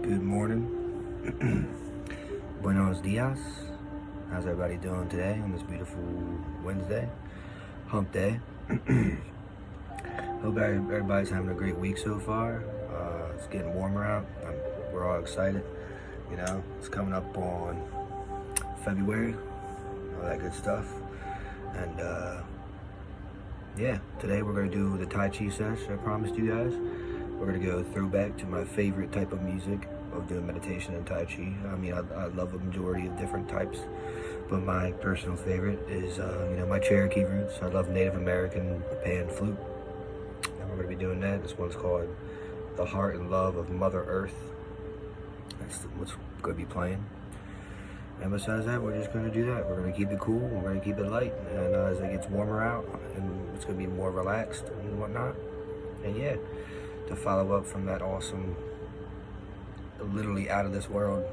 Good morning. Buenos dias. How's everybody doing today on this beautiful Wednesday? Hump day. Hope everybody's having a great week so far. It's getting warmer out. We're all excited. You know, it's coming up on February, all that good stuff. And yeah, today we're going to do the Tai Chi Sesh I promised you guys. We're going to go throwback to my favorite type of music of doing meditation and Tai Chi. I mean, I love a majority of different types, but my personal favorite is, my Cherokee roots. I love Native American pan flute. And we're going to be doing that. This one's called The Heart and Love of Mother Earth. That's what's going to be playing. And besides that, we're just going to do that. We're going to keep it cool. We're going to keep it light. And as it gets warmer out, and it's going to be more relaxed and whatnot. And yeah, to follow up from that awesome, literally out of this world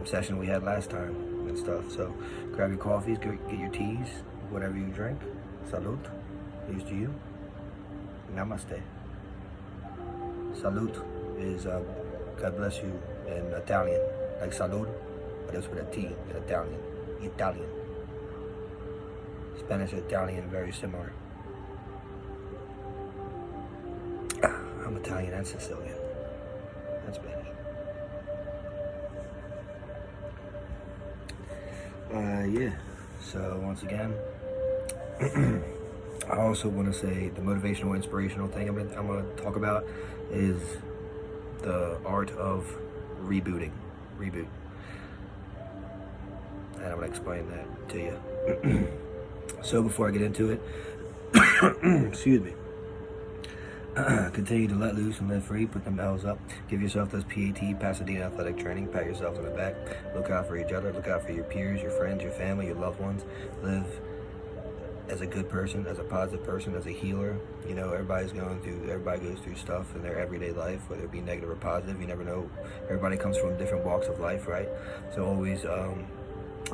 session we had last time and stuff. So grab your coffees, get your teas, whatever you drink. Salute. Here's to you. Namaste. Salute is God bless you in Italian, like salud, but it's with a T in Italian. Italian. Spanish and Italian, very similar. I'm Italian and Sicilian. That's Spanish. Yeah, so once again, I also want to say the motivational, inspirational thing I'm gonna talk about is the art of rebooting. Reboot. And I'm gonna explain that to you. So before I get into it, excuse me. Continue to let loose and live free. Put them bells up. Give yourself those PAT, Pasadena athletic training. Pat yourselves on the back. Look out for each other. Look out for your peers, your friends, your family, your loved ones. Live as a good person, as a positive person, as a healer. You know, everybody goes through stuff in their everyday life, whether it be negative or positive. You never know. Everybody comes from different walks of life, right? So always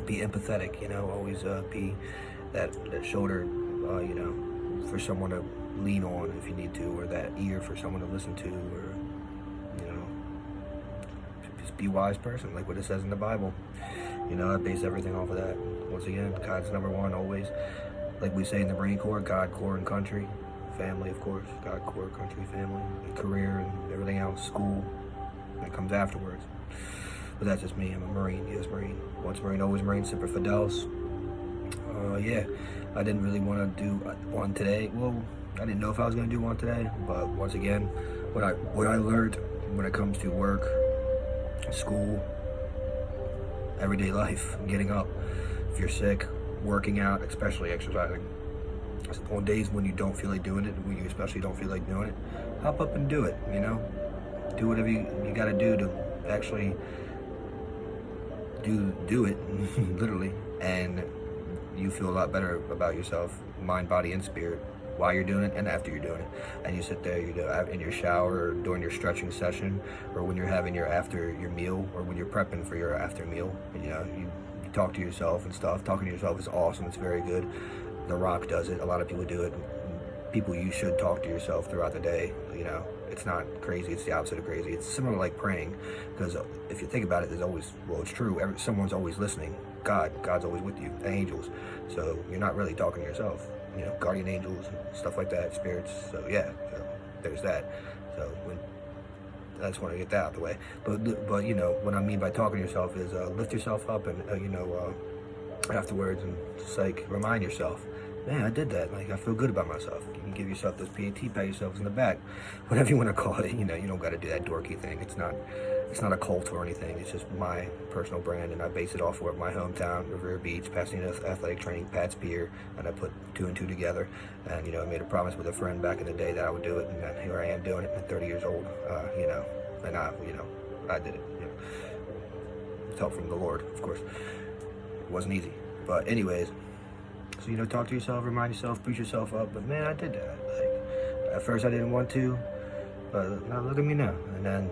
be empathetic. You know, always be that shoulder. For someone to lean on if you need to, or that ear for someone to listen to, or just be a wise person, like what it says in the Bible. I base everything off of that. Once again, God's number one always. Like we say in the Marine Corps, God, Corps, and country. Family, of course. God, Corps, country, family, and career, and everything else. School, that comes afterwards. But that's just me. I'm a Marine. Yes, Marine. Once Marine, always Marine. Semper Fidelis. Yeah, I didn't really want to do one today. Well, I didn't know if I was going to do one today, but once again, what I learned when it comes to work, school, everyday life, getting up, if you're sick, working out, especially exercising. On days when you don't feel like doing it, when you especially don't feel like doing it, hop up and do it, Do whatever you got to do to actually do it, literally, and you feel a lot better about yourself, mind, body, and spirit, while you're doing it and after you're doing it. And you sit there, in your shower, or during your stretching session, or when you're having your meal, or when you're prepping for your after meal. You talk to yourself and stuff. Talking to yourself is awesome. It's very good. The Rock does it. A lot of people do it. People, you should talk to yourself throughout the day. It's not crazy. It's the opposite of crazy. It's similar to like praying, because if you think about it, it's true. Someone's always listening. God's always with you. The angels. So you're not really talking to yourself. Guardian angels and stuff like that, spirits. So yeah, so there's that. So I just want to get that out of the way. But what I mean by talking to yourself is lift yourself up and afterwards, and just like remind yourself, man, I did that. Like, I feel good about myself. You can give yourself those PAT, pat yourselves in the back, whatever you want to call it. You don't got to do that dorky thing. It's not a cult or anything. It's just my personal brand, and I base it off of my hometown, Revere Beach, Pasadena athletic training, Pat's Pier, and I put two and two together. And I made a promise with a friend back in the day that I would do it, and here I am doing it at 30 years old. And I did it. With help from the Lord, of course. It wasn't easy, but anyways. So, talk to yourself, remind yourself, boost yourself up. But man, I did that. Like, at first I didn't want to, but now look at me now. And then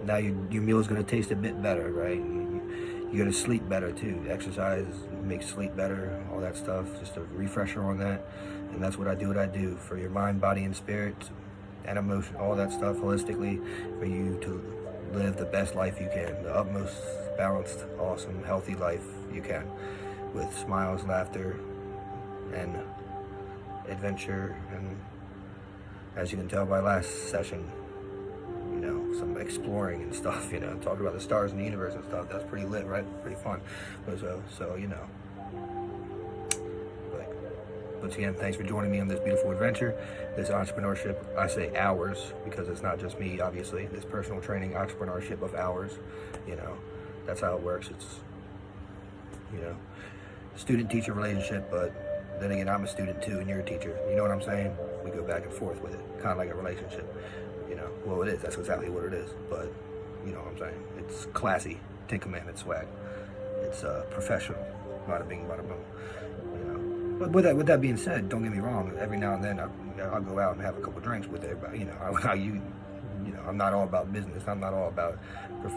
now your meal is going to taste a bit better, right? You're going to sleep better too. Exercise makes sleep better, all that stuff. Just a refresher on that. And that's what I do for your mind, body, and spirit. and emotion, all that stuff holistically for you to live the best life you can, the utmost balanced, awesome, healthy life you can, with smiles, laughter, and adventure, and as you can tell by last session, you know, some exploring and stuff, you know, talking about the stars and the universe and stuff. That's pretty lit, right? Pretty fun. So you know. But once again, thanks for joining me on this beautiful adventure, this entrepreneurship. I say ours because it's not just me, obviously. This personal training entrepreneurship of ours, you know, that's how it works. It's, you know, student-teacher relationship, but then again, I'm a student too, and you're a teacher. You know what I'm saying? We go back and forth with it, kind of like a relationship. You know, well, it is. That's exactly what it is. But you know what I'm saying? It's classy, Ten Commandments swag. It's professional, bada bing, bada boom. You know. But with that being said, don't get me wrong. Every now and then, I'll go out and have a couple drinks with everybody. You know, you know, I'm not all about business. I'm not all about.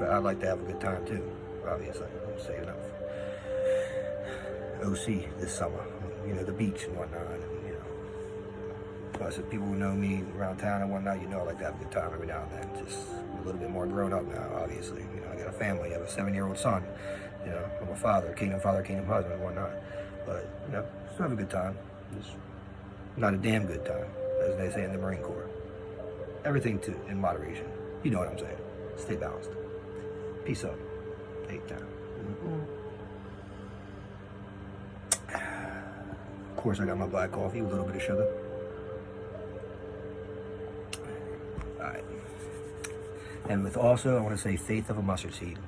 I like to have a good time too. Obviously, I'm saving up for OC this summer. You know, the beach and whatnot. And, you know, plus if people who know me around town and whatnot, you know, I like to have a good time every now and then. Just a little bit more grown up now, obviously. You know, I got a family. I have a 7-year-old son. You know, I'm a father, kingdom husband, and whatnot. But you know, just have a good time. Just not a damn good time, as they say in the Marine Corps. Everything too in moderation. You know what I'm saying? Stay balanced. Peace up. 8 time. Of course, I got my black coffee with a little bit of sugar. Alright. And with also, I want to say faith of a mustard seed.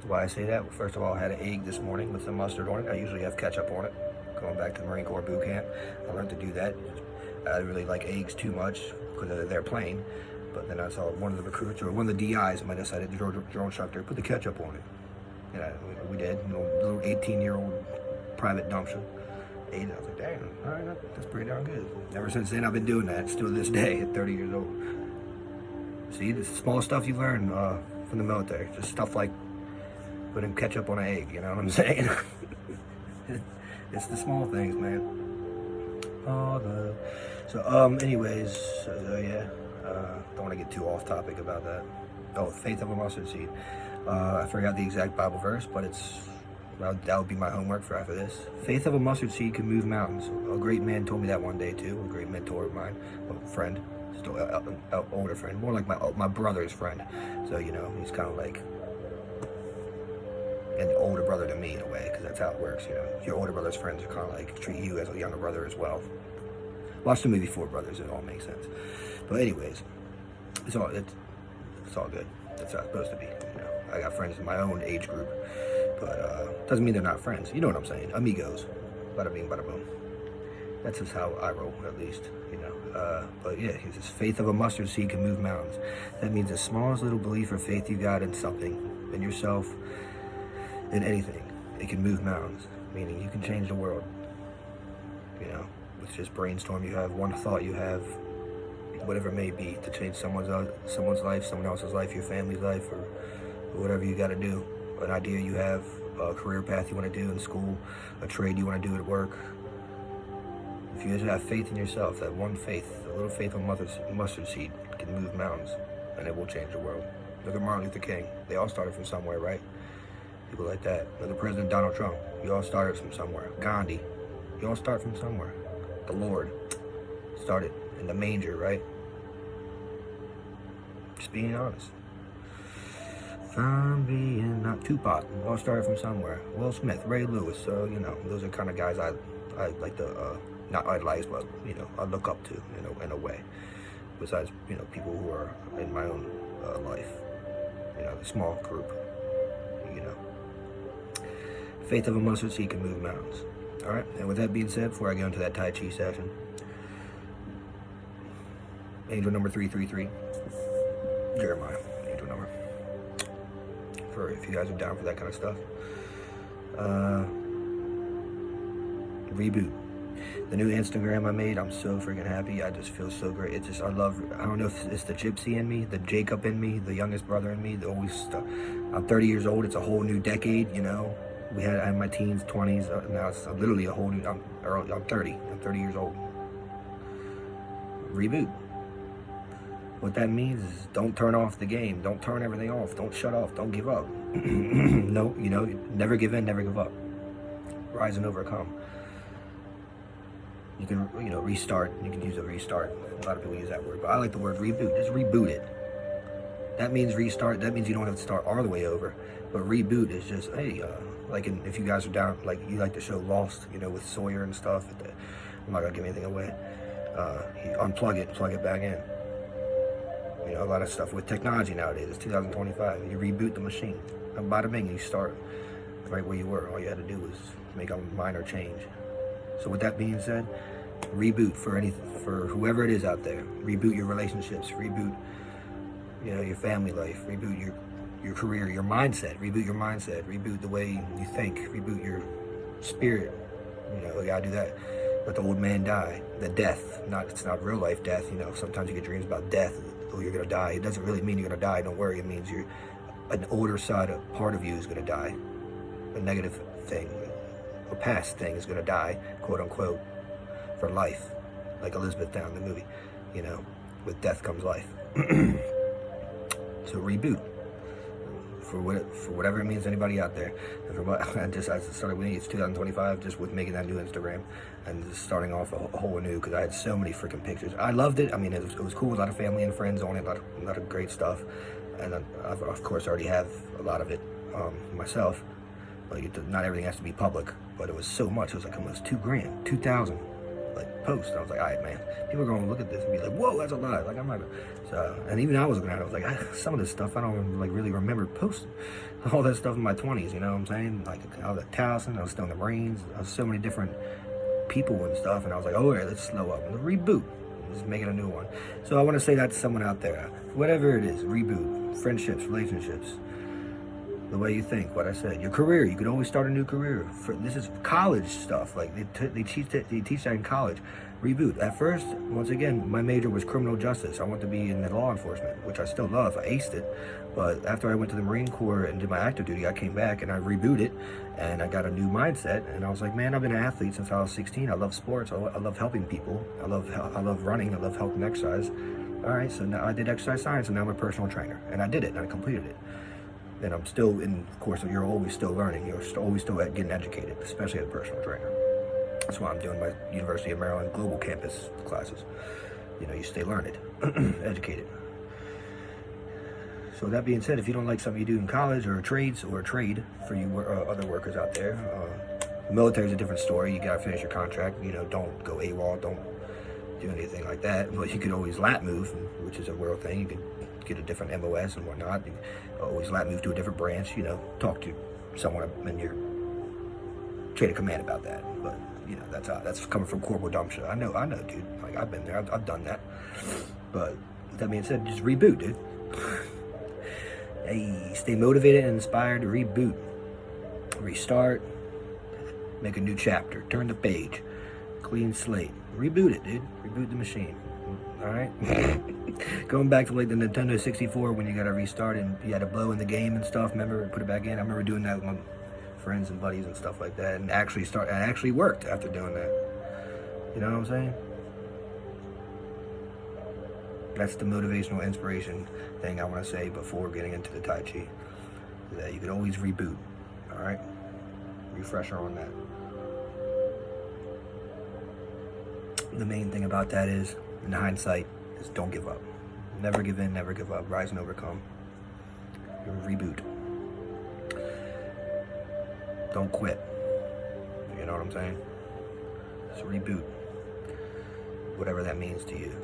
Why I say that? Well, first of all, I had an egg this morning with some mustard on it. I usually have ketchup on it. Going back to the Marine Corps boot camp, I learned to do that. I didn't really like eggs too much because they're plain. But then I saw one of the recruits, or one of the DIs, might have decided, the drill instructor, put the ketchup on it. And we did. Little 18-year-old private dumpster. Ate it. I was like, damn, all right, that's pretty darn good. Ever since then, I've been doing that, still to this day, at 30 years old. See, the small stuff you learn from the military. Just stuff like putting ketchup on an egg, you know what I'm saying? It's the small things, man. Anyways, yeah. Don't want to get too off topic about that. Oh, faith of a mustard seed. I forgot the exact Bible verse, but that would be my homework for after this. Faith of a mustard seed can move mountains. A great man told me that one day too. A great mentor of mine, a friend, still an older friend, more like my brother's friend. So you know, he's kind of like an older brother to me in a way, because that's how it works. You know, your older brother's friends are kind of like treat you as a younger brother as well. Watch the movie Four Brothers; it all makes sense. But anyways, it's all good. That's how it's supposed to be. You know, I got friends in my own age group, but doesn't mean they're not friends. You know what I'm saying? Amigos, bada bing, bada boom. That's just how I roll, at least. You know. But yeah, he says faith of a mustard seed can move mountains. That means the smallest little belief or faith you got in something, in yourself, in anything, it can move mountains. Meaning you can change the world. You know, with just brainstorm you have, one thought you have, whatever it may be, to change someone's life, someone else's life, your family's life, or whatever you got to do. An idea you have, a career path you want to do in school, a trade you want to do at work. If you just have faith in yourself, that one faith, a little faith on mustard seed can move mountains, and it will change the world. Look at Martin Luther King. They all started from somewhere, right? People like that. Look at President Donald Trump. You all started from somewhere. Gandhi. You all start from somewhere. The Lord started in the manger, right? Just being honest. If I'm being not Tupac, we all started from somewhere. Will Smith, Ray Lewis. So you know, those are kind of guys I like to not idolize, but you know, I look up to in a way. Besides, you know, people who are in my own life. You know, the small group. You know. Faith of a mustard seed can move mountains. All right. And with that being said, before I go into that Tai Chi session, angel number 333, Jeremiah, angel number. For if you guys are down for that kind of stuff. Reboot. The new Instagram I made, I'm so freaking happy. I just feel so great. I don't know if it's the gypsy in me, the Jacob in me, the youngest brother in me. I'm 30 years old. It's a whole new decade, you know. I had my teens, 20s. Now it's literally a whole new. I'm 30. I'm 30 years old. Reboot. What that means is don't turn off the game. Don't turn everything off. Don't shut off. Don't give up. No, never give in, never give up. Rise and overcome. You can, restart. You can use a restart. A lot of people use that word, but I like the word reboot. Just reboot it. That means restart. That means you don't have to start all the way over. But reboot is just, hey, if you guys are down, like you like the show Lost, with Sawyer and stuff. I'm not gonna give anything away. You unplug it, plug it back in. A lot of stuff with technology nowadays. It's 2025. You reboot the machine. And bada bing, you start right where you were. All you had to do was make a minor change. So with that being said, reboot for whoever it is out there. Reboot your relationships. Reboot, your family life. Reboot your career, your mindset. Reboot your mindset. Reboot the way you think. Reboot your spirit. You gotta do that. Let the old man die. The death. It's not real life death. Sometimes you get dreams about death. Oh, you're gonna die. It doesn't really mean you're gonna die. Don't worry. It means an older side, a part of you is gonna die. A negative thing, a past thing is gonna die, quote unquote, for life. Like Elizabeth Down, the movie. With death comes life. So reboot. For whatever it means to anybody out there. And for what I started with, it's 2025, just with making that new Instagram and just starting off a whole new, because I had so many freaking pictures. I loved it. I mean, it was cool. A lot of family and friends on it, a lot of great stuff. And I've, of course, already have a lot of it myself. Like, not everything has to be public, but it was so much. It was like almost 2,000, 2,000 posts. And I was like, all right, man, people are going to look at this and be like, whoa, that's a lot. Like, I'm not gonna. So, and even I was looking at it, I was like, some of this stuff I don't really remember posting. All that stuff in my 20s, you know what I'm saying? Like, I was at Towson, I was still in the Marines, I was so many different people and stuff, and I was like, oh, yeah, let's slow up. Let's reboot. Let's make it a new one. So I want to say that to someone out there. Whatever it is, reboot. Friendships, relationships, the way you think, what I said. Your career, you could always start a new career. This is college stuff. Like, they teach that in college. Reboot. At first, once again, my major was criminal justice. I wanted to be in the law enforcement, which I still love. I aced it. But after I went to the Marine Corps and did my active duty, I came back and I rebooted and I got a new mindset. And I was like, man, I've been an athlete since I was 16. I love sports. I love helping people. I love running. I love health and exercise. All right, so now I did exercise science and now I'm a personal trainer. And I did it and I completed it. And I'm still in, of course, you're always still learning. You're always still getting educated, especially as a personal trainer. That's why I'm doing my University of Maryland global campus classes. You stay learned, educated. So that being said, if you don't like something you do in college or trades or a trade for you other workers out there, the military is a different story. You gotta finish your contract. Don't go AWOL. Don't do anything like that. But you could always lat move, which is a real thing. You can get a different MOS and whatnot. You can always lat move to a different branch. Talk to someone in your chain of command about that. But that's coming from Corporal Dumpsha. I know, dude. Like, I've been there. I've done that. But with that being said, just reboot, dude. Hey, stay motivated and inspired to reboot, restart, make a new chapter, turn the page, clean slate, reboot it, dude. Reboot the machine. All right. Going back to like the Nintendo 64 when you got to restart and you had to blow in the game and stuff. Remember, put it back in. I remember doing that with my friends and buddies and stuff like that, and actually worked after doing that. You know what I'm saying? That's the motivational inspiration thing I want to say before getting into the Tai Chi. That you can always reboot. All right. Refresher on that. The main thing about that is, in hindsight, is don't give up. Never give in, never give up. Rise and overcome. Reboot. Don't quit. You know what I'm saying? Just reboot. Whatever that means to you.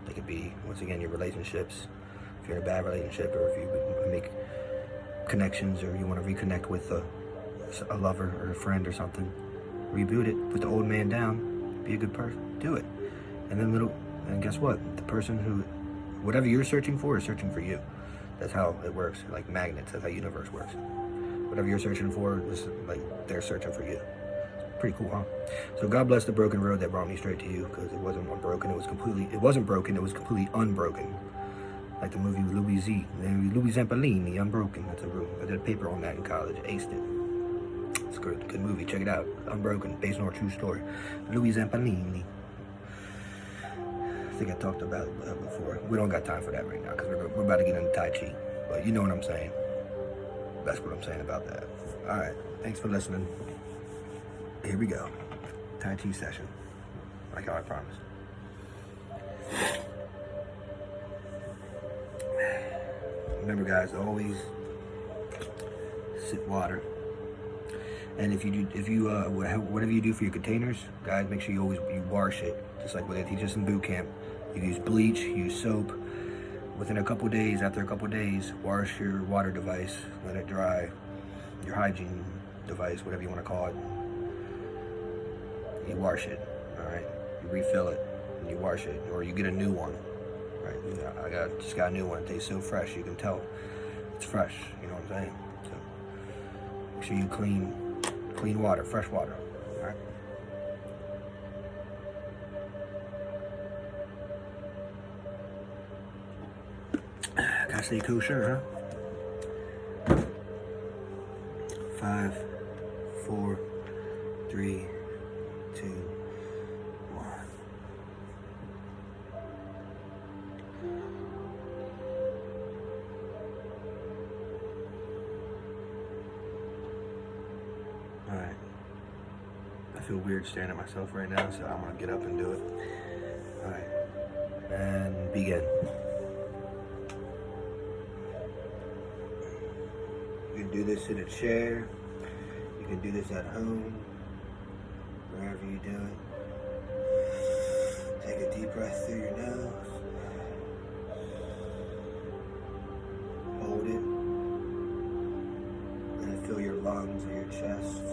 It could be, once again, your relationships. If you're in a bad relationship, or if you make connections, or you want to reconnect with a lover or a friend or something, reboot it. Put the old man down. Be a good person. Do it. And guess what? The person who, whatever you're searching for is searching for you. That's how it works. Like magnets. That's how the universe works. Whatever you're searching for is like they're searching for you. Pretty cool, huh? So God bless the broken road that brought me straight to you, because it wasn't unbroken. It wasn't broken. It was completely unbroken. Like the movie Louis Zamperini, Unbroken. I did a paper on that in college. Aced it. It's a good movie. Check it out. Unbroken, based on a true story. Louis Zamperini. think I talked about it before. We don't got time for that right now because we're about to get into Tai Chi. But you know what I'm saying. That's what I'm saying about that. All right. Thanks for listening. Here we go. Tai Chi session. Like how I promised. Remember, guys, always sip water. And whatever you do for your containers, guys, make sure you wash it. Just like what they teach us in boot camp. You use bleach, you use soap. Within a couple days, after a couple days, wash your water device, let it dry. Your hygiene device, whatever you want to call it. You wash it, all right? You refill it, and you wash it, or you get a new one, right? Just got a new one. It tastes so fresh, you can tell it's fresh. You know what I'm saying? So make sure you clean water, fresh water, all right? Gotta stay kosher, huh? 5, 4, 3, 2, 1. All right. I feel weird staring at myself right now, so I'm gonna get up and do it. All right. And begin. You can do this in a chair. You can do this at home. Wherever you do it. Take a deep breath through your nose. Hold it. And fill your lungs or your chest,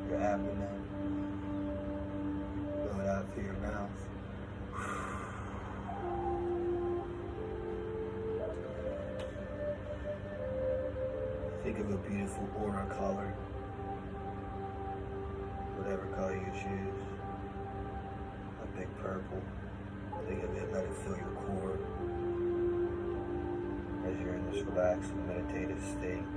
your abdomen. Blow it out through your mouth. Think of a beautiful aura color. Whatever color you choose. A big purple. Think of it, let it fill your core as you're in this relaxed and meditative state.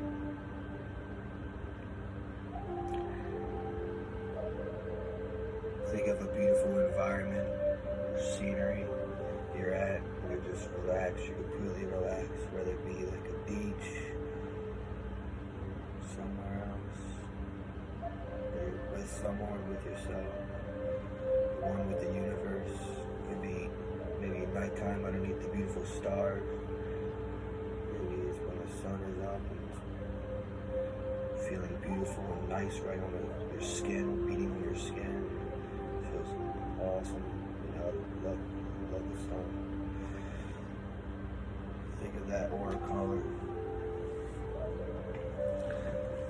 Think of a beautiful environment, scenery you're at. You're just relaxed, you're completely relaxed, whether it be like a beach, somewhere else. You're with someone, with yourself, one with the universe. Maybe nighttime underneath the beautiful stars. Maybe it's when the sun is up and feeling beautiful and nice right on your skin, beating on your skin. It feels awesome. You know, love the sun. Think of that aura color.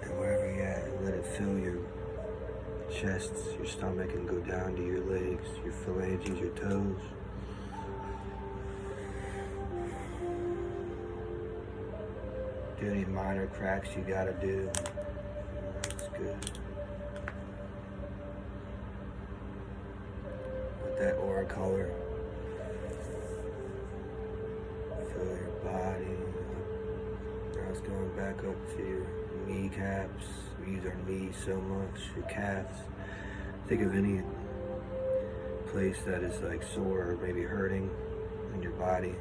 And wherever you're at, let it fill your chest, your stomach, and go down to your legs, your phalanges, your toes. Do any minor cracks you gotta do. That's good. With that aura color, fill your body. Now it's going back up to your kneecaps. We use our knees so much, your calves. Think of any place that is like sore or maybe hurting in your body.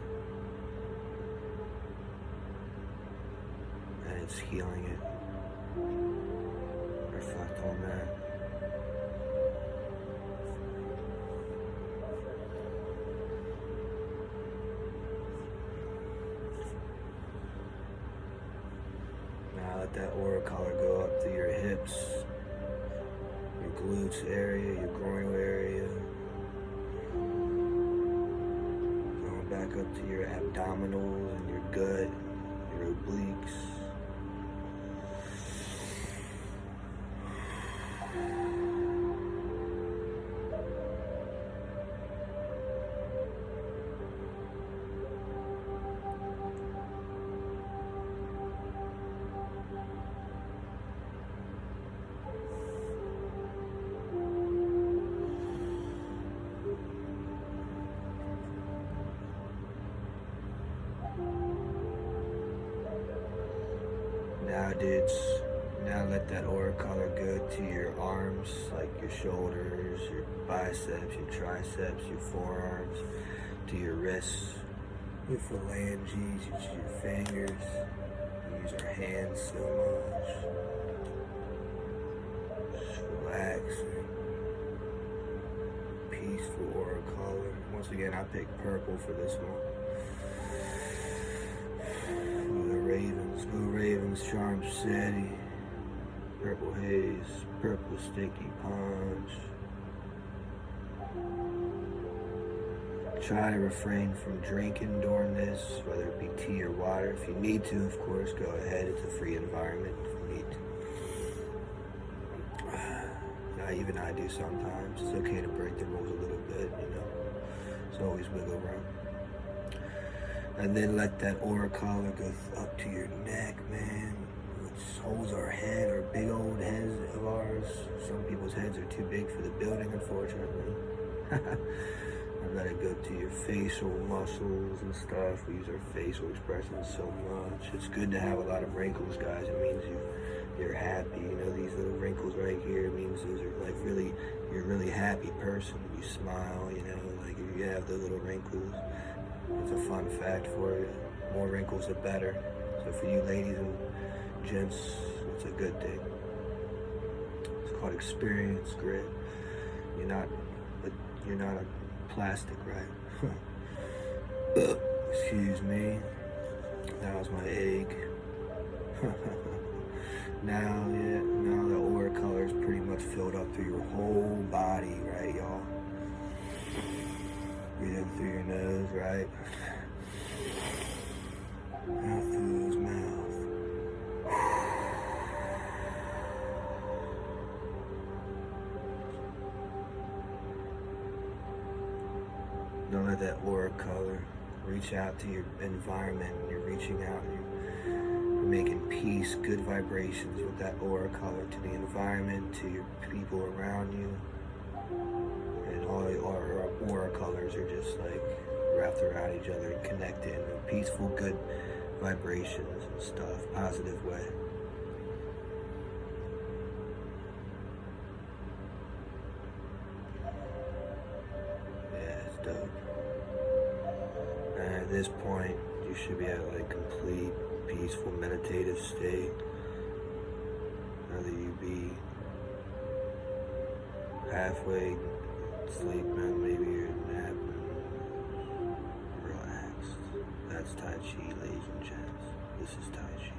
And it's healing it. Reflect on that. Now let that aura color go up to your hips, your glutes area, your groin area. Going back up to your abdominals and your gut, your obliques. Now let that aura color go to your arms, like your shoulders, your biceps, your triceps, your forearms, to your wrists. Your phalanges, your fingers. We use our hands so much. Just relaxing. Peaceful aura color. Once again, I picked purple for this one. Blue ravens, charm city. Purple haze, purple sticky punch. Try to refrain from drinking during this, whether it be tea or water. If you need to, of course, go ahead. It's a free environment if you need to. Even I do sometimes. It's okay to break the rules a little bit, you know. It's always wiggle room. And then let that aura collar go up to your neck, man, which holds our head, our big old heads of ours. Some people's heads are too big for the building, unfortunately. Let it go to your facial muscles and stuff. We use our facial expressions so much. It's good to have a lot of wrinkles, guys. It means you're happy. You know, these little wrinkles right here means those are like really, you're a really happy person. You smile, you know, like if you have the little wrinkles. It's a fun fact for you. More wrinkles the better. So for you ladies and gents, it's a good thing. It's called experience grit. You're not a plastic, right? Excuse me. That was my egg. Now the aura color is pretty much filled up through your whole body, right, y'all? Breathe in through your nose, right? Out through his mouth. Don't let that aura color reach out to your environment. You're reaching out, you're making peace, good vibrations with that aura color to the environment, to your people around you. And all our aura colors are just like wrapped around each other and connected in a peaceful, good vibrations and stuff, positive way. Yeah, it's dope. And at this point, you should be at like complete, peaceful, meditative state. Whether you be halfway sleeping, maybe you're napping, relaxed. That's Tai Chi, ladies and gents. This is Tai Chi.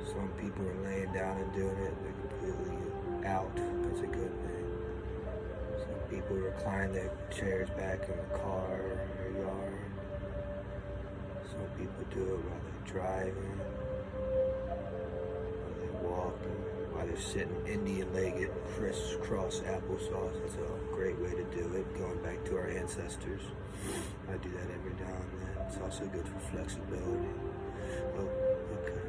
Some people are laying down and doing it, they're completely out. That's a good thing. Some people recline their chairs back in the car or in their yard. Some people do it while they're driving, while they're walking, while they're sitting Indian-legged, crisscross applesauce. It's a great way to do it, going back to our ancestors. I do that every now and then. It's also good for flexibility. Oh, okay.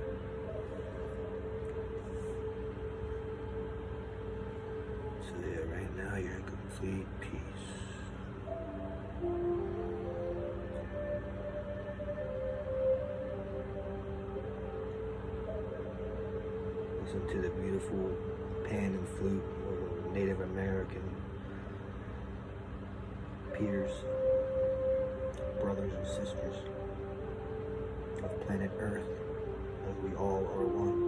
So yeah, right now you're in complete peace. Listen to the beautiful pan and flute of Native American peers, brothers and sisters of planet Earth, as we all are one,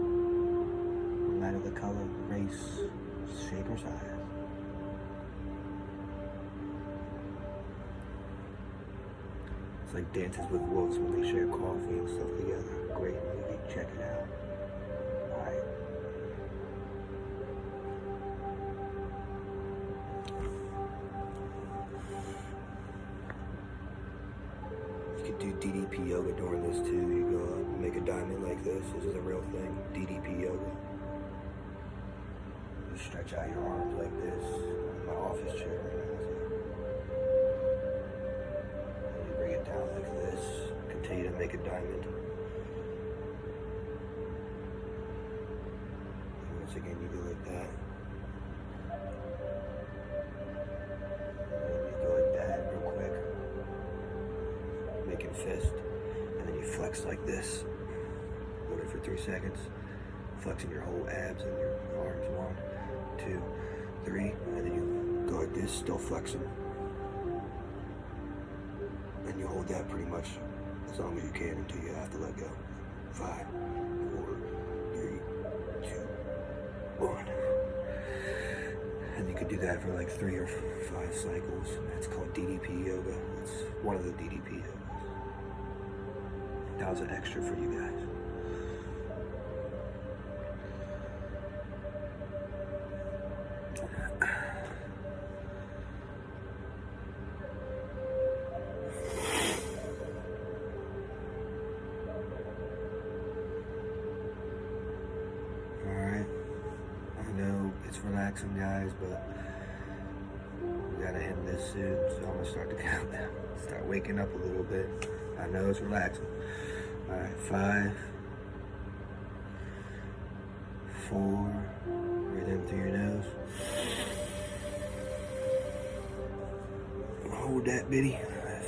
no matter the color, race, shape, or size. It's like Dances with Wolves when they share coffee and stuff together. Great movie, check it out. Alright. You could do DDP Yoga during this too. You go up and make a diamond like this. This is a real thing. DDP Yoga. You stretch out your arms like this. In my office chair right now. And you bring it down like this. Continue to make a diamond. And once again, you go like that. And then you go like that real quick. Making fist. And then you flex like this. it for 3 seconds, flexing your whole abs and your arms. 1, 2, 3, and then you go like this, still flexing. And you hold that pretty much as long as you can until you have to let go. 5, 4, 3, 2, 1. And you could do that for like 3 or 5 cycles. That's called DDP Yoga. That's one of the DDP Yogas. That was an extra for you guys. It's relaxing, guys, but we gotta end this soon, so I'm gonna start the countdown. Start waking up a little bit. I know it's relaxing. All right, 5, 4, breathe in through your nose. Hold that, bitty.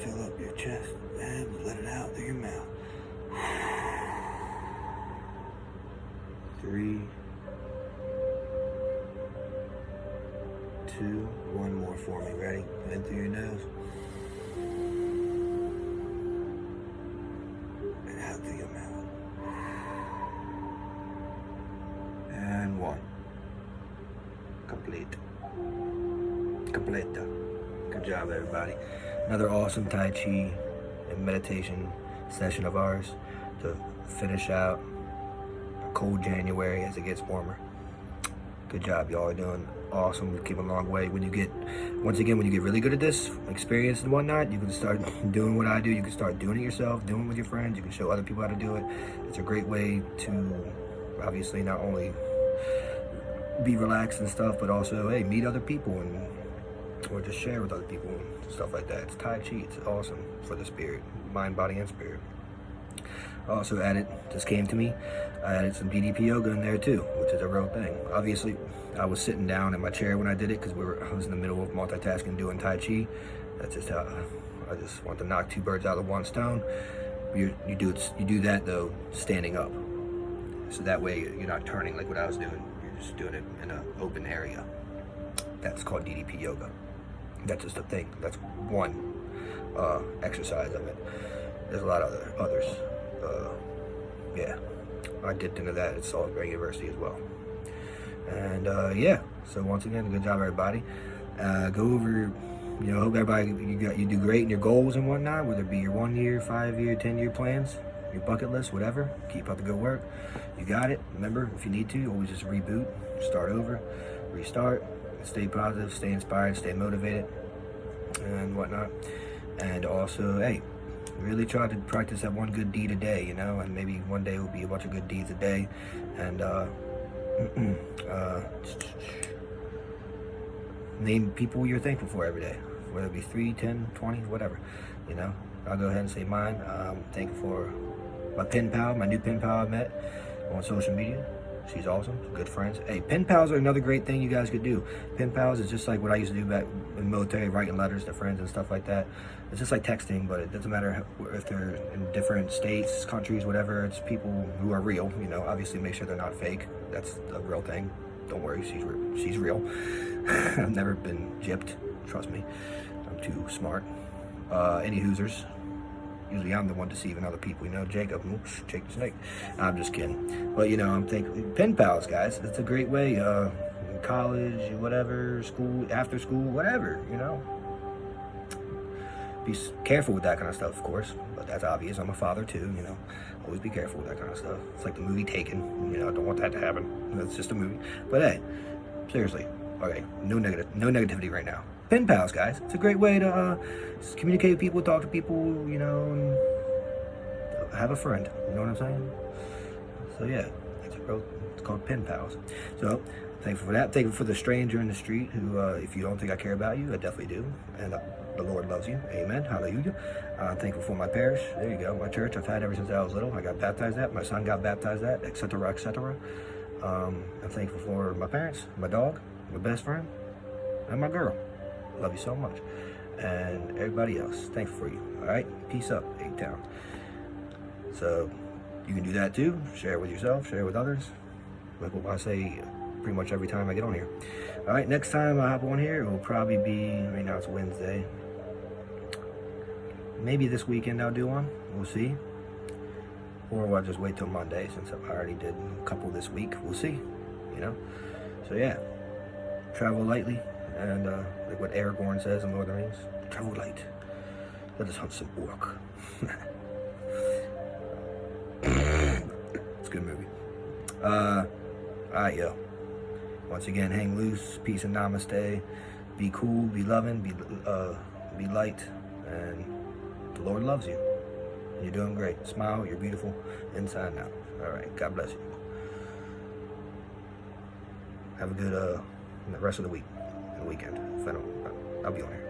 Fill up your chest and let it out through your mouth. 3, 2, 1 more for me. Ready? In through your nose. And out through your mouth. And 1. Complete. Completa. Good job, everybody. Another awesome Tai Chi and meditation session of ours to finish out a cold January as it gets warmer. Good job, y'all are doing awesome. We came a long way. When you get really good at this, experience and whatnot, you can start doing what I do. You can start doing it yourself, doing it with your friends. You can show other people how to do it. It's a great way to obviously not only be relaxed and stuff, but also, hey, meet other people and or just share with other people and stuff like that. It's Tai Chi. It's awesome for the spirit, mind, body, and spirit. I also added, just came to me, I added some DDP Yoga in there too, which is a real thing. Obviously, I was sitting down in my chair when I did it because I was in the middle of multitasking doing Tai Chi. That's just how I just want to knock 2 birds out of 1 stone. You do that though standing up, so that way you're not turning like what I was doing. You're just doing it in an open area. That's called DDP Yoga. That's just a thing. That's one exercise of it. There's a lot of others. Yeah, I dipped into that at Salisbury University as well. And yeah, so once again, good job, everybody. Go over, hope everybody, you do great in your goals and whatnot, whether it be your 1 year, 5 year, 10-year plans, your bucket list, whatever. Keep up the good work. You got it. Remember, if you need to, always just reboot, start over, restart, stay positive, stay inspired, stay motivated, and whatnot. And also, hey, really try to practice that one good deed a day, and maybe one day it will be a bunch of good deeds a day. And name people you're thankful for every day, whether it be 3, 10, 20, whatever. I'll go ahead and say mine. I'm thankful for my pen pal, my new pen pal I met on social media. She's awesome, good friends. Hey, pen pals are another great thing you guys could do. Pen pals is just like what I used to do back in the military, writing letters to friends and stuff like that. It's just like texting, but it doesn't matter if they're in different states, countries, whatever. It's people who are real, obviously make sure they're not fake. That's a real thing. Don't worry, she's real. I've never been gypped, trust me. I'm too smart. Any hoosers. Usually I'm the one deceiving other people, Jacob, Jake the Snake. I'm just kidding. But, I'm thinking, pen pals, guys. It's a great way, in college, whatever, school, after school, whatever, Be careful with that kind of stuff, of course. But that's obvious. I'm a father, too, Always be careful with that kind of stuff. It's like the movie Taken. I don't want that to happen. It's just a movie. But, hey, seriously. Okay, no negativity right now. Pen pals, guys. It's a great way to communicate with people, talk to people, and have a friend. You know what I'm saying? So yeah, it's called pen pals. So thankful for that. Thankful for the stranger in the street who, if you don't think I care about you, I definitely do. And the Lord loves you. Amen. Hallelujah. I'm thankful for my parish. There you go. My church I've had ever since I was little. I got baptized at. My son got baptized at, etc., etc. I'm thankful for my parents, my dog, my best friend, and my girl. Love you so much. And everybody else, thankful for you. All right? Peace up, A-Town. So, You can do that too. Share it with yourself, share it with others. Like what I say pretty much every time I get on here. All right, next time I hop on here, it will probably be, right now it's Wednesday. Maybe this weekend I'll do one, we'll see. Or I'll just wait till Monday since I already did a couple this week. We'll see, you know? So yeah, travel lightly. And like what Aragorn says in Lord of the Rings, travel light. Let us hunt some orc. It's a good movie. Alright, yo. Once again, hang loose, peace and namaste. Be cool, be loving, be light, and the Lord loves you. You're doing great. Smile, you're beautiful, inside and out. Alright, God bless you. Have a good rest of the week, the weekend. I'll be on here.